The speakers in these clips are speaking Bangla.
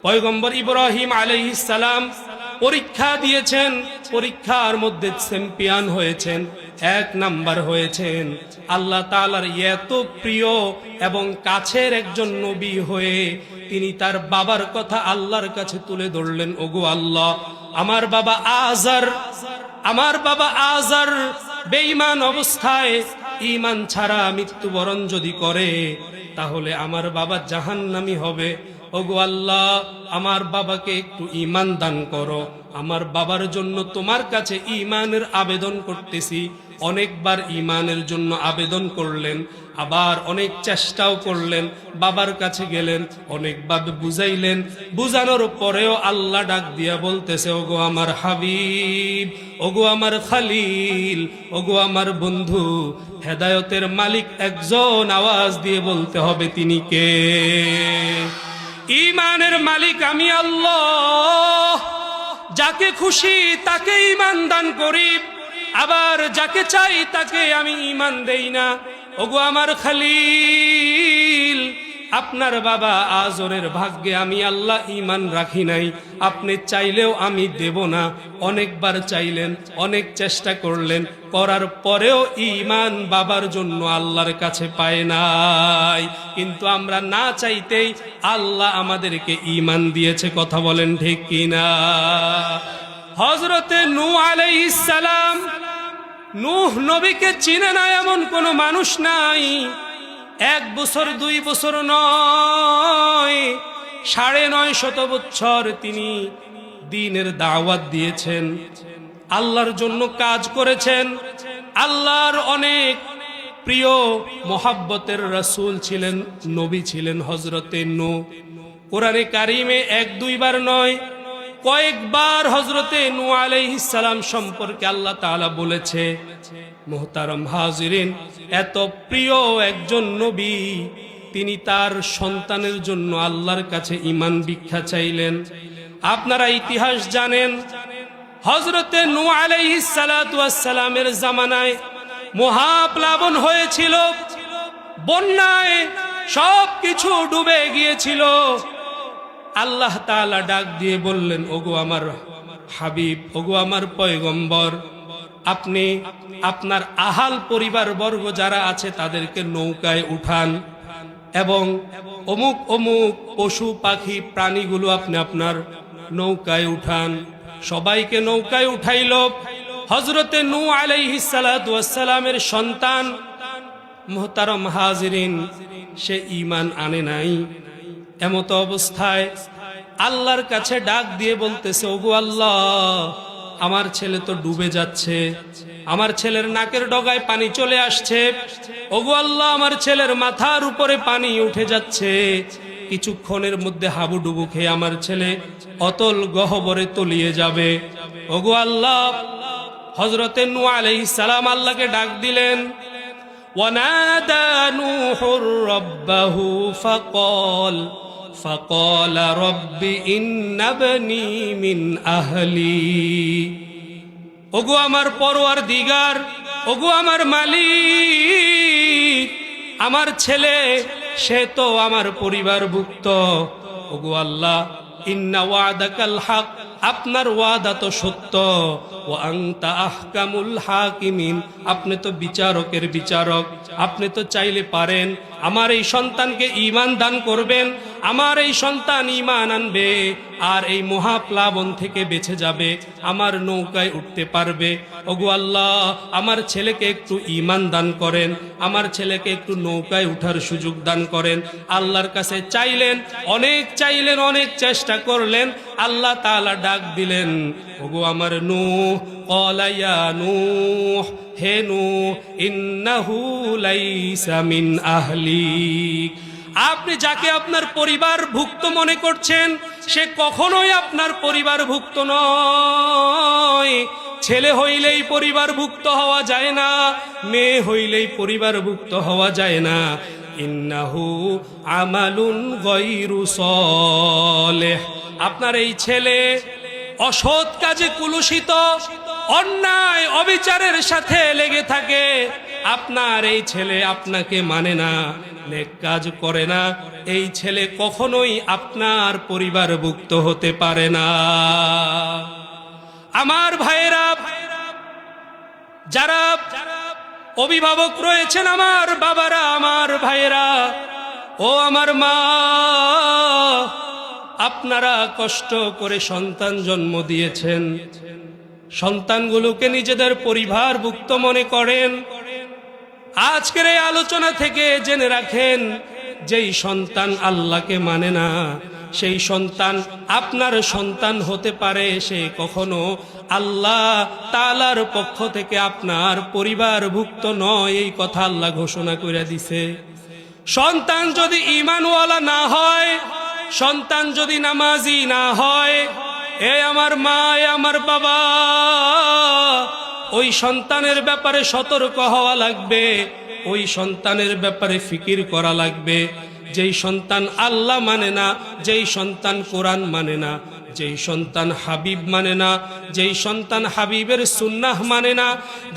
পয়গম্বর ইব্রাহিম আলাইহিস সালাম পরীক্ষা দিয়েছেন, পরীক্ষার মধ্যে চ্যাম্পিয়ন হয়েছেন, 1 নাম্বার হয়েছেন। আল্লাহ তাআলার এত প্রিয় এবং কাছের একজন নবী হয়ে তিনি তার বাবার কথা আল্লাহর কাছে তুলে ধরলেন। ওগো আল্লাহ, আমার বাবা আযার বেঈমান অবস্থায় ঈমান ছাড়া মৃত্যুবরণ যদি করে তাহলে আমার বাবা জাহান্নামী হবে। ওগো আল্লাহ, আমার বাবাকে একটু ঈমান দান করো। আমার বাবার জন্য তোমার কাছে ঈমানের আবেদন করতেছি। অনেকবার ঈমানের জন্য আবেদন করলেন, আবার অনেক চেষ্টাও করলেন, বাবার কাছে গেলেন, অনেকভাবে বুঝাইলেন, বুঝানোর পরেও আল্লাহ ডাক দিয়া বলতেছে, ওগো আমার হাবিব, ওগো আমার খালিল, ওগো আমার বন্ধু, হেদায়েতের মালিক একজন, আওয়াজ দিয়ে বলতে হবে তিনি কে? ঈমানের মালিক আমি আল্লাহ। যাকে খুশি তাকে ঈমান দান করি, আবার যাকে চাই তাকে আমি ঈমান দেই না। ওগো আমার খালিল, আপনার বাবা আযরের ভাগ্যে আমি আল্লাহ ঈমান রাখি নাই, আপনি চাইলেও আমি দেব না। অনেকবার চাইলেন, অনেক চেষ্টা করলেন, করার পরেও ঈমান বাবার জন্য আল্লাহর কাছে পায় নাই। কিন্তু আমরা না চাইতেই আল্লাহ আমাদেরকে ঈমান দিয়েছে। কথা বলেন ঠিক কিনা? হযরতে নূহ আলাইহিস সালাম, নূহ নবীকে চিনে না এমন কোন মানুষ নাই। 1 বছর 2 বছর নয়, 950 বছর তিনি দ্বীনের দাওয়াত দিয়েছেন, আল্লাহর জন্য কাজ করেছেন। আল্লাহর অনেক প্রিয় মোহাব্বতের রাসূল ছিলেন, নবী ছিলেন হযরতে নূহ। কোরআনে কারিমে 1-2 বার নয়, কয়েকবার হযরতে নূহ আলাইহিস সালাম সম্পর্কে আল্লাহ তাআলা বলেছে। মুহতারাম হাজিরিন, এত প্রিয় একজন নবী, তিনি তার সন্তানের জন্য আল্লাহর কাছে ঈমান ভিক্ষা চাইলেন। আপনারা ইতিহাস জানেন, হযরতে নূহ আলাইহিস সালাতু ওয়াস সালামের জামানায় মহাপ্লাবন হয়েছিল, বন্যায় সবকিছু ডুবে গিয়েছিল। আল্লাহ তাআলা ডাক দিয়ে বললেন, ওগো আমার হাবিব, ওগো আমার পয়গম্বর, আপনি আপনার আহাল পরিবার বর্গ যারা আছে তাদেরকে নৌকায় উঠান এবং অমুক অমুক পশু পাখি প্রাণীগুলো আপনি আপনার নৌকায় উঠান। সবাইকে নৌকায় উঠাইল। হযরতে নূহ আলাইহিস সালাতু ওয়াস সালামের সন্তান, মুহতারাম হাজিরিন, সে ঈমান আনে নাই। এমত অবস্থায় আল্লাহর কাছে ডাক দিয়ে বলতেছে, ওগো আল্লাহ, আমার ছেলে তো ডুবে যাচ্ছে, আমার ছেলের নাকের ডগায় পানি চলে আসছে। ওগো আল্লাহ, আমার ছেলের মাথার উপরে পানি উঠে যাচ্ছে, কিছুক্ষণের মধ্যে হাবুডুবু খেয়ে আমার ছেলে অতল গহ্বরে তলিয়ে যাবে। ওগো আল্লাহ, হযরতে নূহ আলাইহিস সালাম আল্লাহকে ডাক দিলেন। ওয়ানাদা নূহুর রাব্বাহু فقال رب إن ابني من أهلي। ওগো আমার পরওয়ারদিগার, ওগো আমার মালিক, আমার ছেলে সে তো আমার পরিবারভুক্ত। ওগো আল্লাহ, ইন্না ওয়াদাকাল হক, আপনার ওয়াদা তো সত্য। ওয়া আনতা আহকামুল হাকিমিন, আপনি তো বিচারকের বিচারক। আপনি তো চাইলে পারেন আমার এই সন্তানকে ঈমান দান করবেন, আমার এই সন্তান ঈমান আনবে আর এই মহাপ্লাবন থেকে বেঁচে যাবে, আমার নৌকায় উঠতে পারবে। ওগো আল্লাহ, আমার ছেলেকে একটু ঈমান দান করেন, আমার ছেলেকে একটু নৌকায় উঠার সুযোগ দান করেন। আল্লাহর কাছে চাইলেন, অনেক চাইলেন, অনেক চেষ্টা করলেন। আল্লাহ তাআলা ডাক দিলেন, ওগো আমার নূহ, ক্বালা ইয়া নূহ, হে নূহ, ইন্নাহু লাইসা মিন আহলিক। আপনি যাকে আপনার পরিবারভুক্ত মনে করছেন সে কখনোই আপনার পরিবারভুক্ত নয়। ছেলে হইলেই পরিবারভুক্ত হওয়া যায় না, মেয়ে হইলেই পরিবারভুক্ত হওয়া যায় না। ইন্নাহু আমালুন গায়রু সালেহ, আপনার এই ছেলে অসৎ কাজে কুলুষিত, অন্যায় অবিচারের সাথে লেগে থাকে, আপনার এই ছেলে আপনাকে মানে না, নেক কাজ করে না, এই ছেলে কখনোই আপনার পরিবারভুক্ত হতে পারে না। আমার ভাইয়েরা, যারা অভিভাবক রয়েছেন, আমার বাবারা, আমার ভাইয়েরা, ও আমার মা, আপনারা কষ্ট করে সন্তান জন্ম দিয়েছেন, সন্তানগুলোকে নিজেদের পরিবারভুক্ত মনে করেন। আজকের এই আলোচনা থেকে জেনে রাখেন, যেই সন্তান আল্লাহকে মানে না, সেই সন্তান আপনার সন্তান হতে পারে, সে কখনো আল্লাহ তাআলার পক্ষ থেকে আপনার পরিবারভুক্ত নয়, এই কথা আল্লাহ ঘোষণা করে দিছে। সন্তান যদি ঈমানওয়ালা না হয়, সন্তান যদি নামাজি না হয়, এ আমার মা, এ আমার বাবা, ওই সন্তানের ব্যাপারে সতর্ক হওয়া লাগবে, ওই সন্তানের ব্যাপারে ফিকির করা লাগবে। যেই সন্তান আল্লাহ মানে না, যেই সন্তান কোরআন মানে না, যেই সন্তান হাবিব মানে না, যেই সন্তান হাবিবের সুন্নাহ মানে না,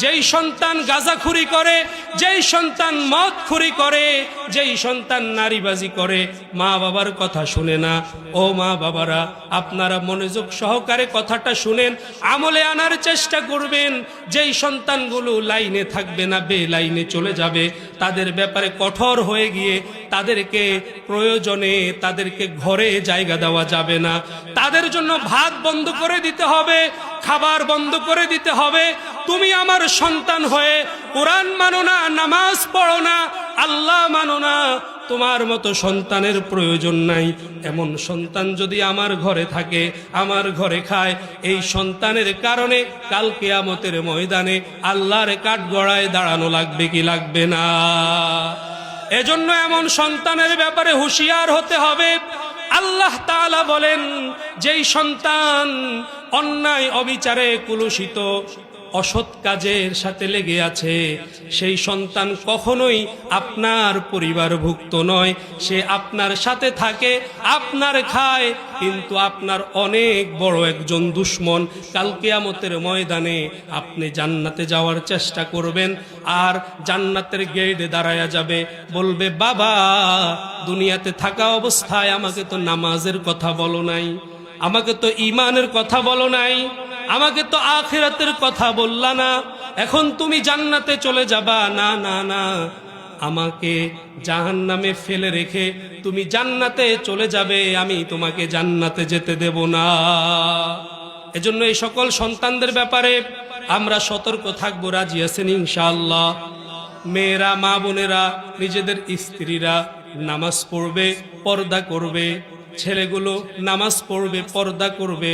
যেই সন্তান গাঁজাখুরি করে, যেই সন্তান মদখুরি করে, যেই সন্তান নারীবাজি করে, মা বাবার কথা শুনে না। ও মা বাবারা, আপনারা মনোযোগ সহকারে কথাটা শুনেন, আমলে আনার চেষ্টা করবেন। যেই সন্তানগুলো লাইনে থাকবে না, বে লাইনে চলে যাবে, তাদের ব্যাপারে কঠোর হয়ে গিয়ে তাদেরকে প্রয়োজনে তাদেরকে ঘরে জায়গা দেওয়া যাবে না। তাদের জন্য ভাত বন্ধ করে দিতে হবে, খাবার বন্ধ করে দিতে হবে। তুমি আমার সন্তান হয়ে কোরআন মানো না, নামাজ পড়ো না, আল্লাহ মানো না, তোমার মতো সন্তানের প্রয়োজন নাই। এমন সন্তান যদি আমার ঘরে থাকে, আমার ঘরে খায়, এই সন্তানের কারণে কাল কিয়ামতের ময়দানে আল্লাহর কাঠগড়ায় দাঁড়ানো লাগবে কি লাগবে না? এজন্য এমন সন্তানের ব্যাপারে হুঁশিয়ার হতে হবে। আল্লাহ তাআলা বলেন, যেই সন্তান অন্যায় অবিচারে কুলুষিত অসৎ কাজের সাথে লেগে আছে, সেই সন্তান কখনোই আপনার পরিবারভুক্ত নয়। সে আপনার সাথে থাকে, আপনার খায়, কিন্তু আপনার অনেক বড় একজন দুশমন। কাল কিয়ামতের ময়দানে আপনি জান্নাতে যাওয়ার চেষ্টা করবেন, আর জান্নাতের গেটে দাঁড়ায়া যাবে, বলবে, বাবা, দুনিয়াতে থাকা অবস্থায় আমাকে তো নামাজের কথা বলো নাই, আমাকে তো ঈমানের কথা বলো নাই, আমাকে তো আখিরাতের কথা বললা না, এখন তুমি জান্নাতে চলে যাবা। না না না, আমাকে জাহান্নামে ফেলে রেখে তুমি জান্নাতে চলে যাবে, আমি তোমাকে জান্নাতে যেতে দেব না। এজন্য এই সকল সন্তানদের ব্যাপারে আমরা সতর্ক থাকবো। রাজি আছেন ইনশাআল্লাহ? মেয়েরা, মা বোনেরা, নিজেদের স্ত্রীরা নামাজ পড়বে, পর্দা করবে, ছেলেগুলো নামাজ পড়বে, পর্দা করবে,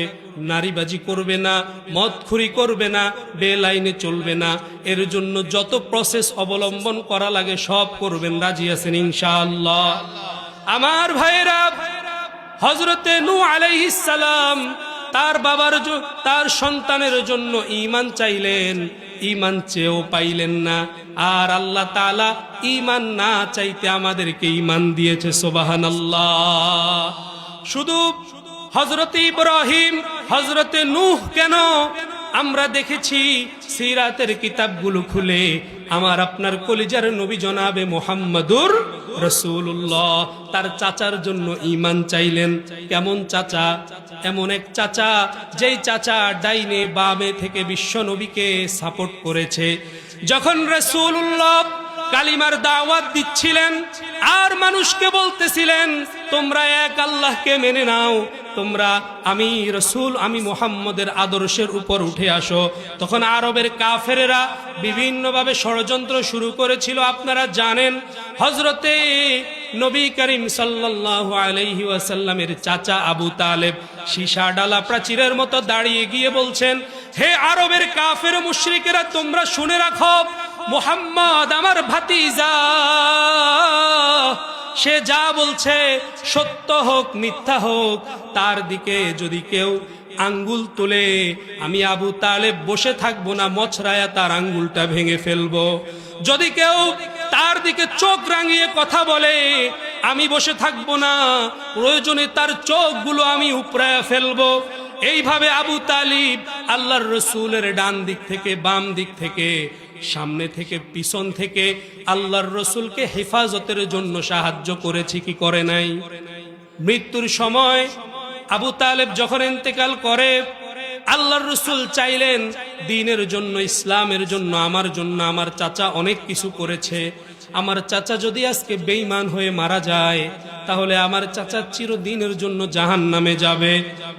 নারীবাজি করবে না, মদখুরি করবে না, বেলাইনে চলবে না। এর জন্য যত প্রসেস অবলম্বন করা লাগে সব করবেন। রাজি আছেন ইনশাআল্লাহ? আমার ভাইয়েরা, হযরতে নূহ আলাইহিস সালাম তার বাবার তার সন্তানের জন্য ঈমান চাইলেন, ঈমান চেয়েও পাইলেন না। আর আল্লাহ তাআলা ঈমান না চাইতে আমাদেরকে ঈমান দিয়েছে। সুবহানাল্লাহ। শুধু হযরতে ইব্রাহিম, হযরতে নূহ কেন, আমরা দেখেছি সিরাতের কিতাবগুলো খুলে, আমার আপনার কলিজার নবী জনাবে মুহাম্মাদুর রাসূলুল্লাহ তার চাচার জন্য ঈমান চাইলেন। কেমন চাচা? এমন এক চাচা, যেই চাচা ডাইনে বামে থেকে বিশ্ব নবীকে সাপোর্ট করেছে। যখন রাসূলুল্লাহ কালিমার দাওয়াত দিচ্ছিলেন আর মানুষকে বলতেছিলেন, তোমরা এক আল্লাহকে মেনে নাও, তোমরা আমি রাসূল, আমি মুহাম্মদের আদর্শের উপর উঠে আসো, তখন আরবের কাফেরেরা বিভিন্নভাবে ষড়যন্ত্র শুরু করেছিল। আপনারা জানেন, হযরতে নবী করিম সাল্লাল্লাহু আলাইহি ওয়াসাল্লামের চাচা আবু তালেব সীসা ডালা প্রাচীরের মতো দাঁড়িয়ে গিয়ে বলছেন, হে আরবের কাফের মুশরিকেরা, তোমরা শুনে রাখো, মুহাম্মদ আমার ভাতিজা, সে যা বলছে সত্য হোক মিথ্যা হোক, তার দিকে যদি কেউ আঙ্গুল তুলে, আমি আবু তালেব বসে থাকবো না, মছরায়া তার আঙ্গুলটা ভেঙে ফেলবো। যদি কেউ তার দিকে চোখ রাঙিয়ে কথা বলে, আমি বসে থাকবো না, প্রয়োজনে তার চোখগুলো আমি উপড়ায়া ফেলবো। এইভাবে আবু তালিব আল্লাহর রসুলের ডান দিক থেকে বাম দিক থেকে সামনে থেকে পিছন থেকে আল্লাহর রসুলকে হেফাজতের জন্য সাহায্য করেছি কি করে নাই? মৃত্যুর সময় আবু তালেব যখন ইন্তেকাল করে, আল্লাহর রসুল চাইলেন দ্বীনের জন্য, ইসলামের জন্য, আমার চাচা অনেক কিছু করেছে, আমার চাচা যদি আজকে বেঈমান হয়ে মারা যায় তাহলে আমার চাচা চিরদিনের জন্য জাহান্নামে যাবে,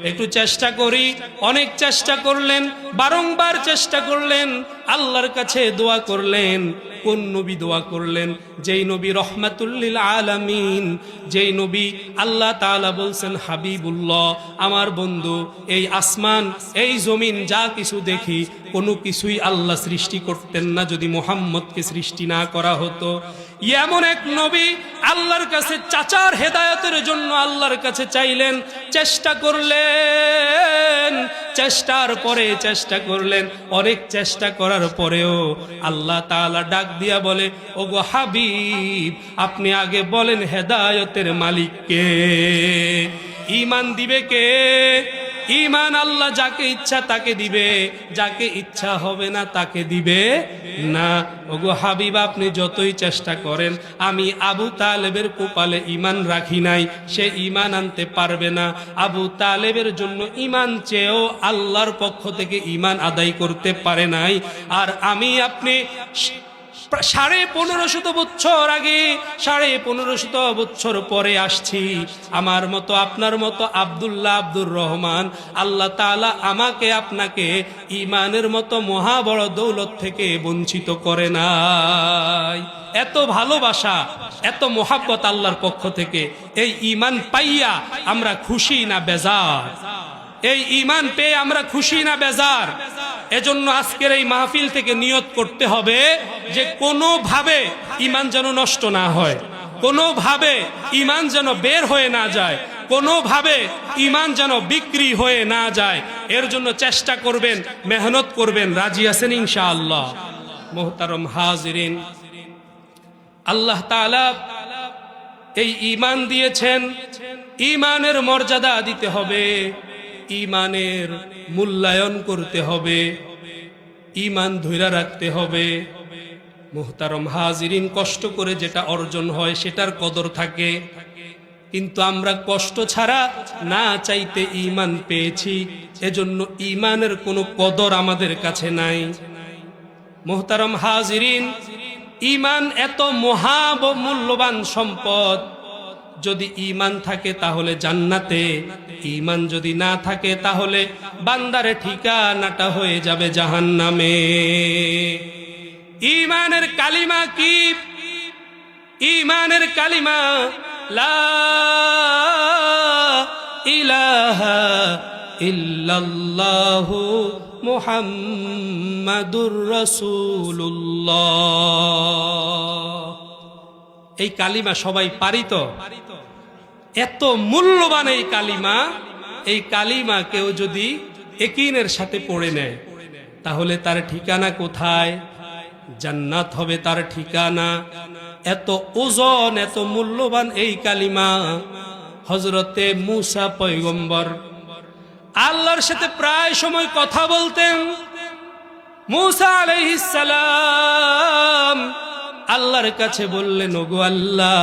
একটু চেষ্টা করি। অনেক চেষ্টা করলেন, বারংবার চেষ্টা করলেন, আল্লাহর কাছে দোয়া করলেন। কোন নবী দোয়া করলেন? যেই নবী রহমাতুল লিল আলামিন, যেই নবী আল্লাহ তাআলা বলছেন হাবিবুল্লাহ, আমার বন্ধু, এই আসমান এই জমিন যা কিছু দেখি কোনো কিছুই আল্লাহ সৃষ্টি করতেন না যদি মুহাম্মদকে সৃষ্টি না করা হতো। এমন এক নবী আল্লাহর কাছে চাচার হেদায়েতের জন্য আল্লাহর কাছে চাইলেন, চেষ্টা করলেন, চেষ্টার পরে চেষ্টা করলেন, অনেক চেষ্টা করার পরেও আল্লাহ তাআলা ডাক দিয়া বলে, ওগো হাবিব, আপনি আগে বলেন হেদায়েতের মালিক কে? ঈমান দিবে কে? ঈমান আল্লাহ যাকে ইচ্ছা তাকে দিবে, যাকে ইচ্ছা হবে না তাকে দিবে না। ওগো হাবিব, আপনি যতই চেষ্টা করেন, আমি আবু তালেবের কপালে ঈমান রাখি নাই, সে ঈমান আনতে পারবে না। আবু তালেবের জন্য ঈমান চেয়েও আল্লাহর পক্ষ থেকে ঈমান আদায় করতে পারে নাই। আর আমি আপনি 1550 বছর আগে, 1550 বছর পরে আসছি। আমার মতো আপনার মতো আব্দুল্লাহ, আব্দুর রহমান, আল্লাহ তাআলা আমাকে আপনাকে ঈমানের মতো মহা বড় দৌলত থেকে বঞ্চিত করে নাই। এত ভালোবাসা, এত মোহাব্বত আল্লাহর পক্ষ থেকে। এই ঈমান পাইয়া আমরা খুশি না বেজার? এই ঈমান পেয়ে আমরা খুশি না বেজার? এজন্য আজকের এই মাহফিল থেকে নিয়ত করতে হবে যে কোনোভাবে ঈমান যেন নষ্ট না হয়, কোনোভাবে ঈমান যেন বের হয়ে না যায়, কোনোভাবে ঈমান যেন বিক্রি হয়ে না যায়। এর জন্য চেষ্টা করবেন, মেহনত করবেন। রাজি আছেন ইনশাআল্লাহ? মুহতারম হাজিরিন, আল্লাহ তাআলা এই ঈমান দিয়েছেন, ঈমানের মর্যাদা দিতে হবে, ঈমানের মূল্যায়ন করতে হবে, ঈমান ধইরা রাখতে হবে। মুহতারম হাজিরিন, কষ্ট করে যেটা অর্জন হয় সেটার কদর থাকে, কিন্তু আমরা কষ্ট ছাড়া না চাইতে ঈমান পেয়েছি, এজন্য ঈমানের কোনো কদর আমাদের কাছে নাই। মুহতারম হাজিরিন, ঈমান এত মূল্যবান সম্পদ। যদি ঈমান থাকে তাহলে জান্নাতে, ঈমান যদি না থাকে তাহলে বান্দারে ঠিকানাটা হয়ে যাবে জাহান্নামে। ঈমানের কালিমা কি? ঈমানের কালিমা লা ইলাহা ইল্লাল্লাহু মুহাম্মাদুর রাসূলুল্লাহ। এই কালিমা সবাই পারি তো? এত মূল্যবান এই কালিমা, এই কালিমা কেউ যদি ইয়াকিনের সাথে পড়ে নেয় তাহলে তার ঠিকানা কোথায়? জান্নাত হবে তার ঠিকানা। এত ওজন, এত মূল্যবান এই কালিমা। হযরতে মূসা পয়গম্বর আল্লাহর সাথে প্রায় সময় কথা বলতেন। মূসা আলাইহিস সালাম আল্লাহর কাছে বললেন, ওগো আল্লাহ,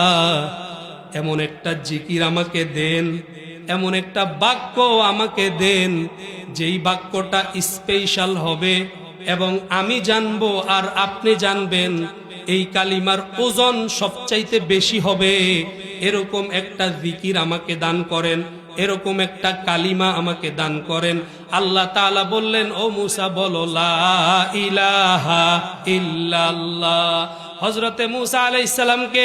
এমন একটা জিকির আমাকে দেন, এমন একটা বাক্য আমাকে দেন যেই বাক্যটা স্পেশাল হবে এবং আমি জানবো আর আপনি জানবেন, এই কালিমার ওজন সবচাইতে বেশি হবে। এরকম একটা জিকির আমাকে দান করেন, এরকম একটা কালিমা আমাকে দান করেন। আল্লাহ তাআলা বললেন, ও মূসা বলো লা ইলাহা ইল্লাল্লাহ। হযরতে মূসা আলাইহিস সালামকে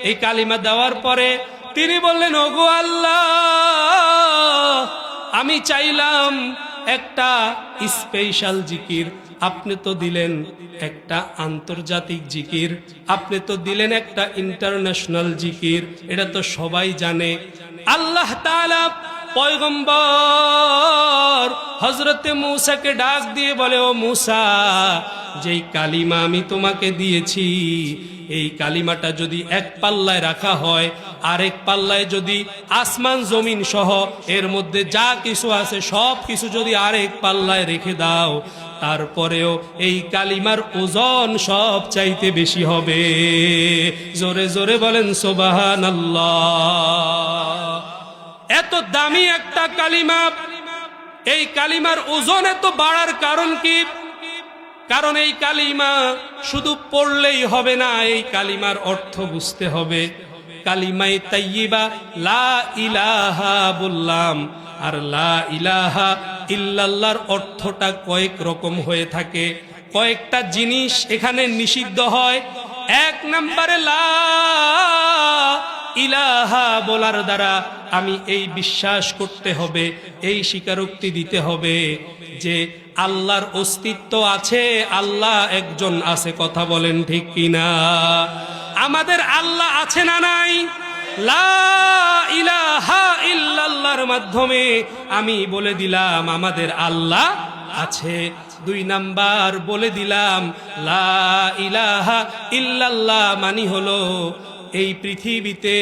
এই কালিমা দেওয়ার পরে তিনি বললেন, ওগো আল্লাহ, আমি চাইলাম একটা স্পেশাল জিকির, আপনি তো দিলেন একটা আন্তর্জাতিক জিকির, আপনি তো দিলেন একটা ইন্টারন্যাশনাল জিকির, এটা তো সবাই জানে। আল্লাহ তাআলা পয়গম্বর হযরতে মূসাকে ডাক দিয়ে বলে, ও মূসা, যেই কালিমা আমি তোমাকে দিয়েছি, এই কালিমাটা যদি এক পাল্লায় রাখা হয়, আরেক পাল্লায় যদি আসমান জমিন সহ এর মধ্যে যা কিছু আছে সব কিছু যদি আরেক পাল্লায় রেখে দাও, তারপরেও এই কালিমার ওজন সব চাইতে বেশি হবে। জোরে জোরে বলেন সুবহানাল্লাহ। এত দামি একটা কালিমা, এই কালিমার ওজন এত বাড়ার কারণ কি? কারণ এই কালিমা শুধু পড়লেই হবে না, এই কালিমার অর্থ বুঝতে হবে। কালিমায়ে তাইয়্যিবা লা ইলাহা বললাম, আর লা ইলাহা ইল্লাল্লাহর অর্থটা কয়েক রকম হয়ে থাকে, কয়েকটা জিনিস এখানে নিষিদ্ধ হয়। এক নম্বরে লা ইলাহা বলার দ্বারা আমি এই বিশ্বাস করতে হবে, এই স্বীকারোক্তি দিতে হবে যে আল্লাহর অস্তিত্ব আছে, আল্লাহ একজন আছে। কথা বলেন ঠিক কিনা? আমাদের আল্লাহ আছে না নাই? লা ইলাহা ইল্লাল্লাহর মাধ্যমে আমি বলে দিলাম আমাদের আল্লাহ আছে। দুই নাম্বার বলে দিলাম লা ইলাহা ইল্লাল্লাহ মানে হলো এই পৃথিবীতে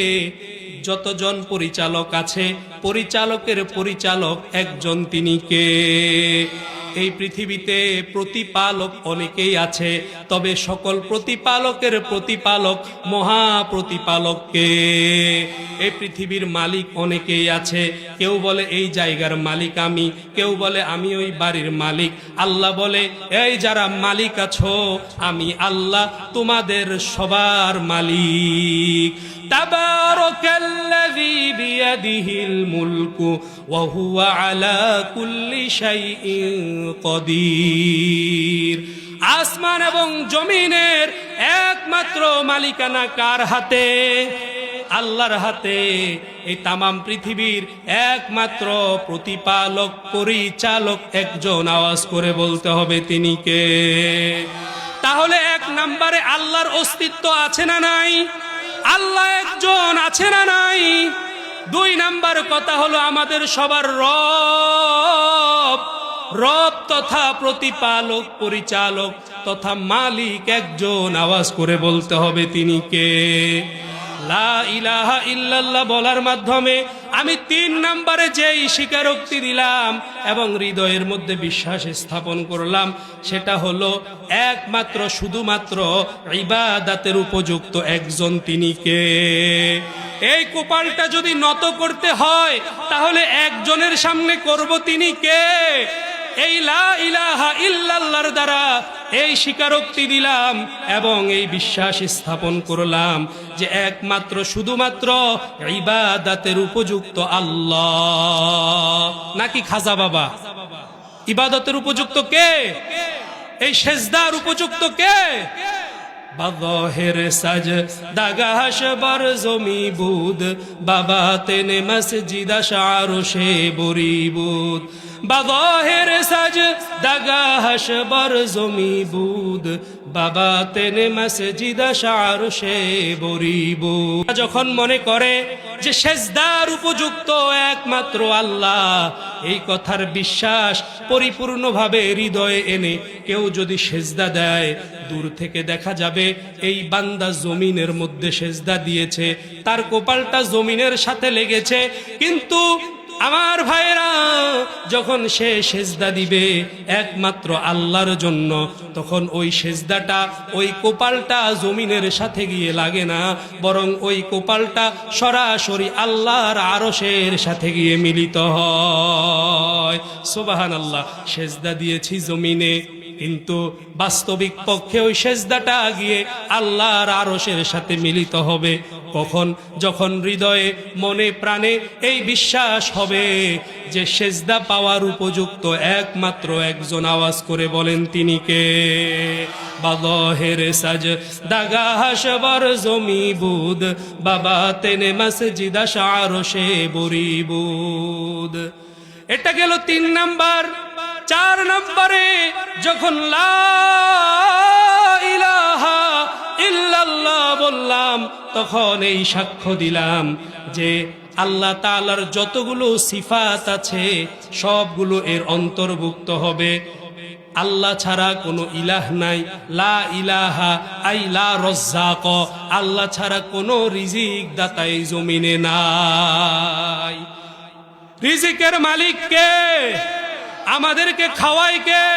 যতজন পরিচালক আছে, পরিচালকের পরিচালক একজন, তিনি কে? এই পৃথিবীতে প্রতিপালক অনেকেই আছে, তবে সকল প্রতিপালকের প্রতিপালক মহা প্রতিপালক কে? এই পৃথিবীর মালিক অনেকেই আছে, কেউ বলে এই জায়গার মালিক আমি, কেউ বলে আমি ওই বাড়ির মালিক। আল্লাহ বলে, এই যারা মালিক আছো, আমি আল্লাহ তোমাদের সবার মালিক। তাবারাকাল্লাযী বিয়াদিহিল মুলকু ওয়া হুয়া আলা কুল্লি শাইইন কদির। আসমান এবং জমিনের একমাত্র মালিকানা কার হাতে? আল্লাহর হাতে। এই তামাম পৃথিবীর একমাত্র প্রতিপালক পরিচালক একজন, আওয়াজ করে বলতে হবে তিনি কে? তাহলে এক নম্বরে আল্লাহর অস্তিত্ব আছে না নাই? আল্লাহ একজন আছে না নাই? দুই নাম্বার কথা হলো আমাদের সবার রব, রব তথা প্রতিপালক পরিচালক তথা মালিক একজন, আওয়াজ করে বলতে হবে তিনি কে? লা ইলাহা ইল্লাল্লাহ বলার মাধ্যমে আমি তিন নম্বরে যেই স্বীকারোক্তি দিলাম এবং হৃদয়ের মধ্যে বিশ্বাস স্থাপন করলাম, সেটা হলো একমাত্র শুধুমাত্র ইবাদতের উপযুক্ত একজন, তিনি কে? এই কপালটা যদি নত করতে হয় তাহলে একজনের সামনে করব, তিনি কে? এই লা ইলাহা ইল্লাল্লাহর দ্বারা এই স্বীকারোক্তি দিলাম এবং এই বিশ্বাস স্থাপন করলাম যে একমাত্র শুধুমাত্র ইবাদতের উপযুক্ত আল্লাহ। নাকি খাজা বাবা? ইবাদতের উপযুক্ত কে? এই সেজদার উপযুক্ত কে? বাদহের সাজ দাগাশ বার জমি বুদ, বাবা তেনে মসজিদ আরশে বরিবুদ। বাদহের সাজ দাগাশ বার জমি বুদ, বাবা তেনে মসজিদ আরশে বরিবুদ। যখন মনে করে যে সেজদার উপযুক্ত একমাত্র আল্লাহ, এই কথার বিশ্বাস পরিপূর্ণভাবে হৃদয়ে এনে কেউ যদি সেজদা দেয়, দূর থেকে দেখা যাবে এই বান্দা জমিনের মধ্যে সেজদা দিয়েছে, তার কপালটা জমিনের সাথে লেগেছে। কিন্তু আমার ভাইরা, যখন সে সেজদা দিবে একমাত্র আল্লাহর জন্য, তখন ওই সেজদাটা, ওই কপালটা জমিনের সাথে গিয়ে লাগে না, বরং ওই কপালটা সরাসরি আল্লাহর আরশের সাথে গিয়ে মিলিত হয়। সুবহানাল্লাহ। সেজদা দিয়েছি জমিনে, কিন্তু বাস্তবিক পক্ষে ওই সেজদাটা গিয়ে আল্লাহর আরশের সাথে মিলিত হবে কখন? যখন হৃদয়ে মনে প্রাণে এই বিশ্বাস হবে যে সেজদা পাওয়ার উপযুক্ত একমাত্র একজন, আওয়াজ করে বলেন তিনি কে? বাদহের সাজ দাগাশ বার জমি বুদ, বাবা তেনে মসজিদ আরশে বরিবুদ। এটা গেল তিন নাম্বার। চার নম্বরে যখন লা ইলাহা ইল্লাল্লাহ বললাম, তখন এই সাক্ষ্য দিলাম যে আল্লাহ তাআলার যতগুলো সিফাত আছে সবগুলো এর অন্তর্ভুক্ত হবে। আল্লাহ ছাড়া কোনো ইলাহ নাই, লা ইলাহা আই লা রাজ্জাক, আল্লাহ ছাড়া কোনো রিজিক দাতা এই জমিনে নাই। রিজিকের মালিক কে? আমাদেরকে খাওয়ায় কে?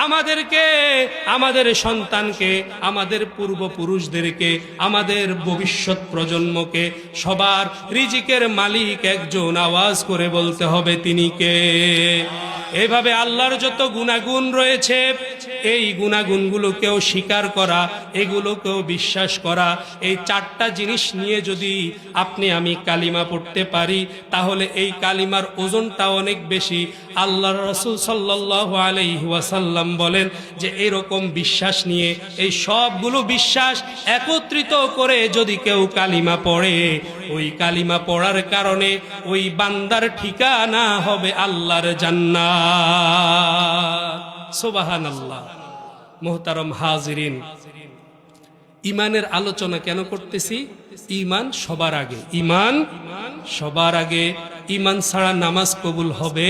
আমাদেরকে, আমাদের সন্তানকে, আমাদের পূর্বপুরুষদেরকে, আমাদের ভবিষ্যৎ প্রজন্মকে, সবার রিজিকের মালিক একজন। আওয়াজ করে বলতে হবে তিনি কে। এইভাবে আল্লাহর যত গুণাগুণ রয়েছে এই গুণাগুণগুলোকেও স্বীকার করা, এগুলোকেও বিশ্বাস করা, এই চারটা জিনিস নিয়ে যদি আপনি আমি কালিমা পড়তে পারি তাহলে এই কালিমার ওজনটা অনেক বেশি। আল্লাহর রাসূল সাল্লাল্লাহু আলাইহি ওয়াসাল্লাম বলেন যে এরকম বিশ্বাস নিয়ে এই সবগুলো বিশ্বাস একত্রিত করে যদি কেউ কালিমা পড়ে, ওই কালিমা পড়ার কারণে ওই বান্দার ঠিকানা হবে আল্লাহর জান্নাত। সুবহানাল্লাহ। মুহতারাম হাজিরিন, ইমানের আলোচনা কেন করতেছি? ইমান সবার আগে, ইমান সবার আগে। ইমান ছাড়া নামাজ কবুল হবে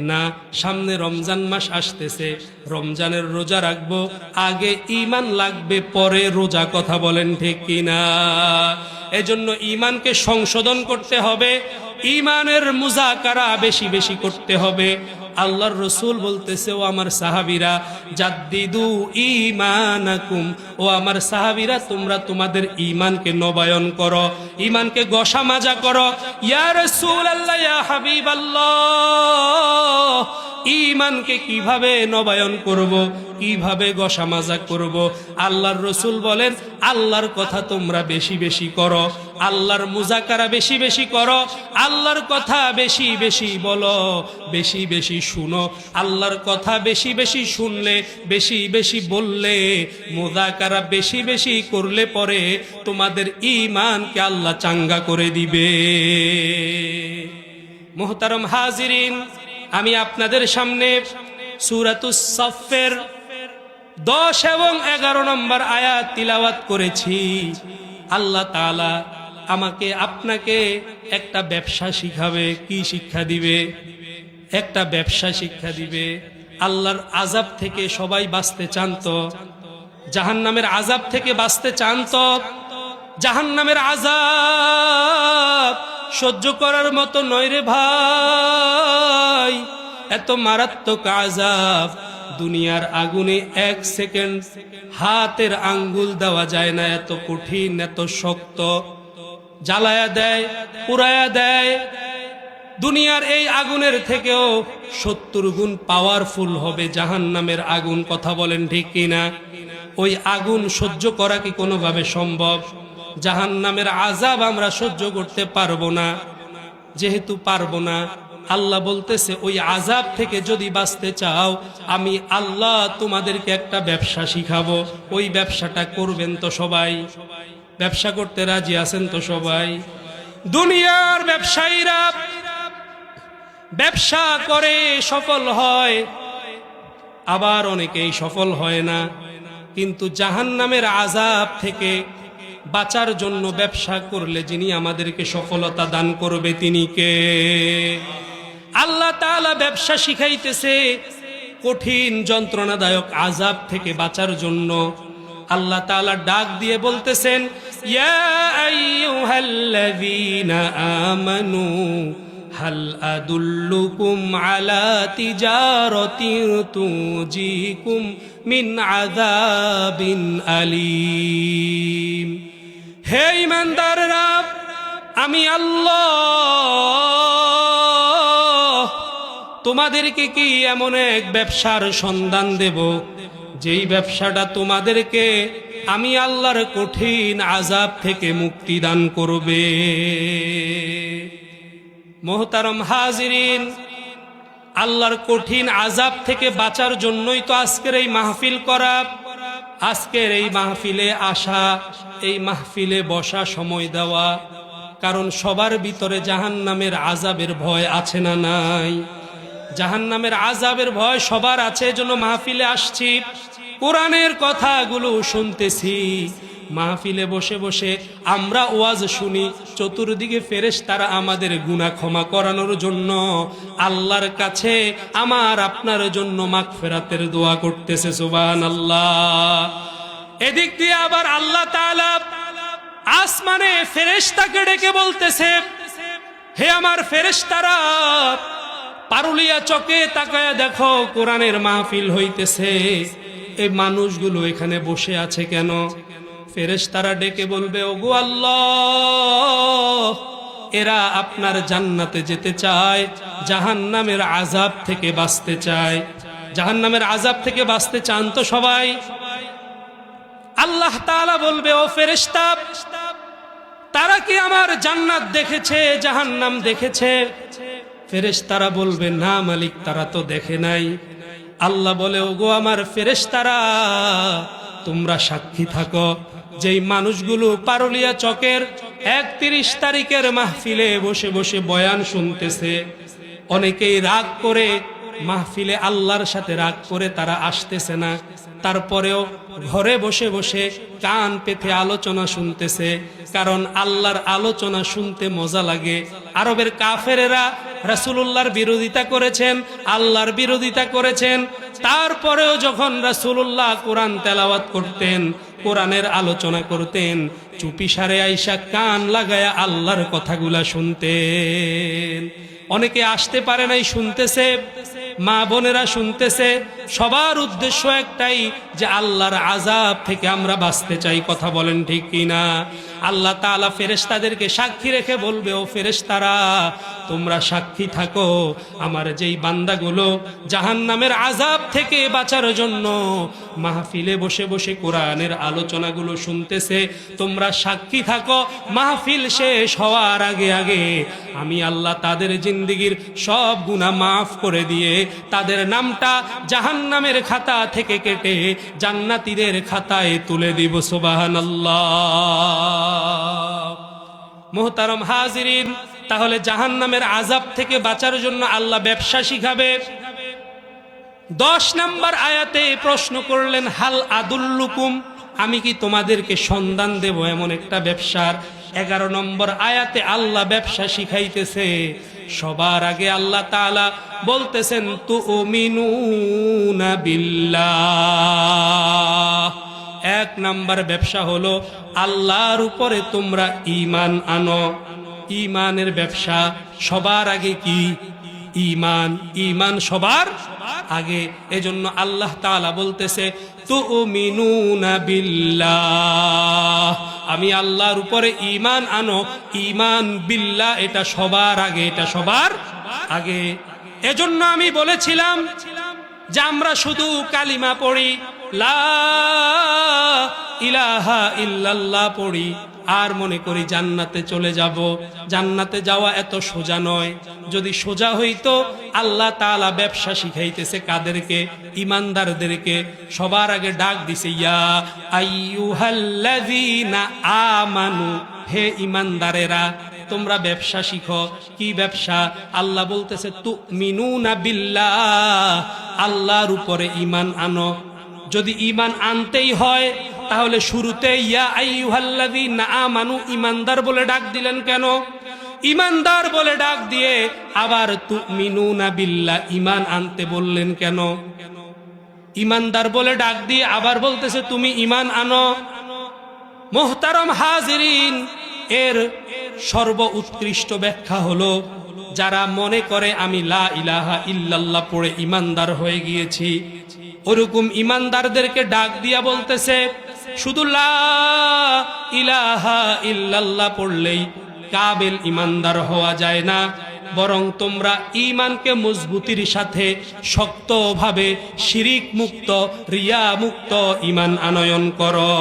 না। সামনে রমজান মাস আসতেছে, রমজানের রোজা রাখবো, আগে ইমান লাগবে, পরে রোজা। কথা বলেন ঠিক কিনা? এজন্য ইমানকে সংশোধন করতে হবে, ইমানের মুজাকারা বেশি বেশি করতে হবে। আল্লাহর রসুল বলতেছে, ও আমার সাহাবীরা, জাদ্দিদু ঈমানাকুম, ও আমার সাহাবীরা তোমরা তোমাদের ঈমানকে নবায়ন করো, ঈমানকে গোসা মাজা করো। ইয়া রাসূলুল্লাহ, ইয়া হাবিবাল্লাহ, ঈমানকে কিভাবে নবায়ন করব, কিভাবে গোসা মাজা করব? আল্লাহর রসুল বলেন, আল্লাহর কথা তোমরা বেশি বেশি করো, আল্লাহর মুজাকারা বেশি বেশি করো, আল্লাহর কথা বেশি বেশি বলো, বেশি বেশি শুনো। আল্লাহর কথা বেশি বেশি শুনলে, বেশি বেশি বললে, মুজাকারা বেশি বেশি করলে পরে তোমাদের ঈমানকে আল্লাহ চাঙ্গা করে দিবে। মুহতারাম হাজিরিন, আমি আপনাদের সামনে সূরাতুস সাফের 10 এবং 11 নম্বর আয়াত তিলাওয়াত করেছি। আল্লাহ তাআলা আমাকে আপনাকে একটা ব্যবসা শিখাবে। কি শিক্ষা দিবে? একটা ব্যবসা শিক্ষা দিবে। আল্লাহর আযাব থেকে সবাই বাঁচতে চান তো? জাহান্নামের আযাব থেকে বাঁচতে চান তো? জাহান্নামের আযাব সহ্য করার মতো নয় রে ভাই, এত মারাত্মক আযাব। দুনিয়ার আগুনে 1 সেকেন্ড হাতের আঙ্গুল দেওয়া যায় না, এত কঠিন, এত শক্ত। জ্বালায়া দেয়, পুরায়া দেয়। দুনিয়ার এই আগুনের থেকেও 70 গুণ পাওয়ারফুল হবে জাহান্নামের আগুন। কথা বলেন ঠিক কিনা? ওই আগুন সহ্য করা কি কোনোভাবে সম্ভব? জাহান্নামের আযাব আমরা সহ্য করতে পারবো না। যেহেতু পারবো না, আল্লাহ বলতেছে ওই আযাব থেকে যদি বাঁচতে চাও, আমি আল্লাহ তোমাদেরকে একটা ব্যবসা শিখাবো। ওই ব্যবসাটা করবেন তো সবাই? ব্যবসা করতে রাজি আছেন তো সবাই? দুনিয়ার ব্যবসায়ীরা ব্যবসা করে সফল হয়, আবার অনেকেই সফল হয় না। কিন্তু জাহান্নামের আযাব থেকে বাঁচার জন্য ব্যবসা করলে যিনি আমাদেরকে সফলতা দান করবে তিনি কে? আল্লাহ তাআলা ব্যবসা শিখাইতেছে কঠিন যন্ত্রণাদায়ক আযাব থেকে বাঁচার জন্য। আল্লাহ তাআলা ডাক দিয়ে বলতেছেন, ইয়া আইয়ুহাল্লাযীনা আমানু হাল আদুল্লুকুম আলা তিজারাতিন তুজিকুম মিন আযাবিন আলীম। হে ঈমানদাররা, আমি আল্লাহ তোমাদেরকে কি এমন এক ব্যবসার সন্ধান দেব যেই ব্যবসাটা তোমাদেরকে আমি আল্লাহর কঠিন আযাব থেকে মুক্তি দান করবে। মুহতারাম হাজিরিন, আল্লাহর কঠিন আযাব থেকে বাঁচার জন্যই তো আজকের এই মাহফিল করা, আজকের এই মাহফিলে আসা, এই মাহফিলে বসা, সময় দেওয়া। কারণ সবার ভিতরে জাহান্নামের আযাবের ভয় আছে না নাই? জাহান্নামের আযাবের ভয় সবার আছে, এজন্য মাহফিলে আসছি, কোরআনের কথাগুলো শুনতেছি, মাহফিলে বসে বসে আমরা ওয়াজ শুনি, চতুর্দিকে ফেরেশতারা আমাদের গুনাহ ক্ষমা করানোর জন্য আল্লাহর কাছে আমার আপনার জন্য মাগফিরাতের দোয়া করতেছে। সুবহানাল্লাহ। এদিক দিয়ে আবার আল্লাহ তাআলা আসমানে ফেরেশতাকে ডেকে বলতেছে, হে আমার ফেরেশতারা, পারুলিয়া চকে তাকায়া দেখো কোরআনের মাহফিল হইতেছে, এই মানুষগুলো এখানে বসে আছে কেন? ফেরেশতারা ডেকে বলবে, ওগো আল্লাহ, এরা আপনার জান্নাতে যেতে চায়, জাহান্নামের আযাব থেকে বাঁচতে চায়। জাহান্নামের আযাব থেকে বাঁচতে চান তো সবাই? আল্লাহ তাআলা বলবে, ও ফেরেশতা, তারা কি আমার জান্নাত দেখেছে, জাহান্নাম দেখেছে? ফেরেশতারা বলবে, না মালিক, তারা তো দেখে নাই। আল্লাহ বলে, ওগো আমার ফেরেশতারা, তোমরা সাক্ষী থাকো, যেই মানুষগুলো পারুলিয়া চকের 31 তারিখের মাহফিলে বসে বসে বয়ান শুনতেছে, অনেকেই রাগ করে মাহফিলে আল্লাহর সাথে রাগ করে তারা আসতেছে না, তারপরেও ঘরে বসে বসে কান পেতে আলোচনা শুনতেছে, কারণ আল্লাহর আলোচনা শুনতে মজা লাগে। আরবের কাফেরেরা রাসূলুল্লাহর বিরোধিতা করেছেন, আল্লাহর বিরোধিতা করেছেন, তারপরেও যখন রাসূলুল্লাহ কোরআন তেলাওয়াত করতেন, কোরআনের আলোচনা করতেন, চুপিসারে আইসা কান লাগায়া আল্লাহর কথাগুলা শুনতেন। অনেকে আসতে পারে নাই, শুনতেছে, মা বোনেরা শুনতেছে। সবার উদ্দেশ্য একটাই, যে আল্লাহর আযাব থেকে আমরা বাঁচতে চাই। কথা বলেন ঠিক কিনা? আল্লাহ তাআলা ফেরেশতাদেরকে সাক্ষী রেখে বলবে, ও ফেরেশতারা, তোমরা সাক্ষী থাকো, আমার যেই বান্দাগুলো জাহান্নামের আযাব থেকে বাঁচার জন্য মাহফিলে বসে বসে কোরআনের আলোচনাগুলো শুনতেছে, তোমরা সাক্ষী থাকো, মাহফিল শেষ হওয়ার আগে আগে আমি আল্লাহ তাদের জিন্দেগীর সব গুনাহ মাফ করে দিয়ে তাদের নামটা জাহান্নামের খাতা থেকে কেটে জান্নাতীদের খাতায় তুলে দিব। সুবহানাল্লাহ। মুহতারাম হাজিরিন, তাহলে জাহান্নামের আযাব থেকে বাঁচার জন্য আল্লাহ ব্যবসা শিখাবে। 10 নম্বর আয়াতে প্রশ্ন করলেন, হাল আদুল্লুকুম, আমি কি তোমাদেরকে সন্ধান দেব এমন একটা ব্যবসার? 11 নম্বর আয়াতে আল্লাহ ব্যবসা শিখাইতেছে। সবার আগে আল্লাহ তাআলা বলতেছেন, তুমিনুনা বিল্লাহ। 1 নম্বর ব্যবসা হলো আল্লাহর উপরে তোমরা ঈমান আনো। ঈমানের ব্যবসা সবার আগে কি? ঈমান। ঈমান সবার আগে। এজন্য আল্লাহ তাআলা বলতেছে, তুমিনুনা বিল্লাহ, আমি আল্লাহর উপরে ঈমান আনো। ঈমান বিল্লাহ, এটা সবার আগে, এটা সবার আগে। এজন্য আমি বলেছিলাম যে আমরা শুধু কালিমা পড়ি, লা ইলাহা ইল্লাল্লাহ পড়ি, আর মনে করি জান্নাতে চলে যাব। জান্নাতে যাওয়া এত সোজা নয়। যদি সোজা হইতো, আল্লাহ তাআলা ব্যবসা শিখাইতেছে কাদেরকে? ঈমানদারদেরকে। সবার আগে ডাক দিছে, ইয়া আইয়ুহাল্লাযীনা আমানু, হে ঈমানদারেরা, তোমরা ব্যবসা শিখো। কি ব্যবসা? আল্লাহ বলতেছে, তুমিনুনা বিল্লাহ, আল্লাহর উপরে ঈমান আনো। যদি ঈমান আনতেই হয়, তাহলে শুরুতে ইয়া আইয়ুহাল্লাযীনা আমানু, ঈমানদার বলে ডাক দিলেন কেন? ঈমানদার বলে ডাক দিয়ে আবার তুমিনুনা বিল্লাহ, ঈমান আনতে বললেন কেন? ঈমানদার বলে ডাক দিয়ে আবার বলতেছে তুমি ঈমান আনো। মুহতারাম হাজিরিন, এর সর্ব উৎকৃষ্ট ব্যাখ্যা হলো, যারা মনে করে আমি লা ইলাহা ইল্লাল্লাহ পড়ে ঈমানদার হয়ে গিয়েছি, ওরকম ঈমানদারদেরকে ডাক দিয়া বলতেছে, শুধু লা ইলাহা ইল্লাল্লাহ পড়লেই কাবিল ঈমানদার হওয়া যায় না, বরং তোমরা ঈমানকে মজবুতির সাথে শক্তভাবে শিরিক মুক্ত, রিয়া মুক্ত ঈমান আনয়ন করো।